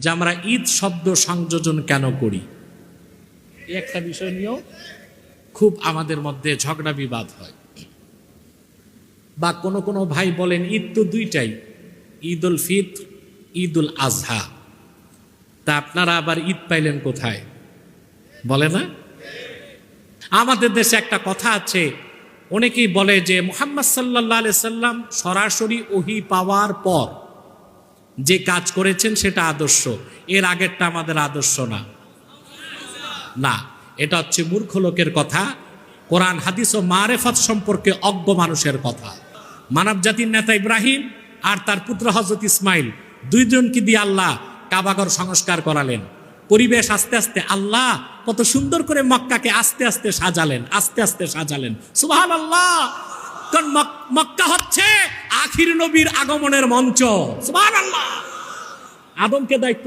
যে আমরা ঈদ শব্দ সংযোজন কেন করি, এই একটা বিষয় নিয়েও খুব আমাদের মধ্যে ঝগড়া বিবাদ হয়। বা কোনো কোনো ভাই বলেন ঈদ তো দুইটাই, ঈদ উল ফিতর, ঈদ উল আজহা। তা আপনারা আবার ঈদ পাইলেন কোথায় বলে না? আমাদের দেশে একটা কথা আছে, অনেকেই বলে যে মুহাম্মদ সাল্লাল্লাহু আলাইহি সাল্লাম সরাসরি ওহী পাওয়ার পর যে কাজ করেছেন সেটা আদর্শ, এর আগেরটা আমাদের আদর্শ না। না, এটা হচ্ছে মূর্খ লোকের কথা, কোরআন হাদিস ও মারেফত সম্পর্কে অজ্ঞ মানুষের কথা। মানব জাতির নেতা ইব্রাহিম আর তার পুত্র হযরত ইসমাইল, দুইজনকে দিয়ে আল্লাহ কাবাঘর সংস্কার করালেন। পরিবেশ আস্তে আস্তে আল্লাহ কত সুন্দর করে মক্কাকে আস্তে আস্তে সাজালেন, আস্তে আস্তে সাজালেন। সুবহানাল্লাহ। কারণ মক্কা হচ্ছে আখির নবীর আগমনের মঞ্চ। সুবহানাল্লাহ। আদমকে দায়িত্ব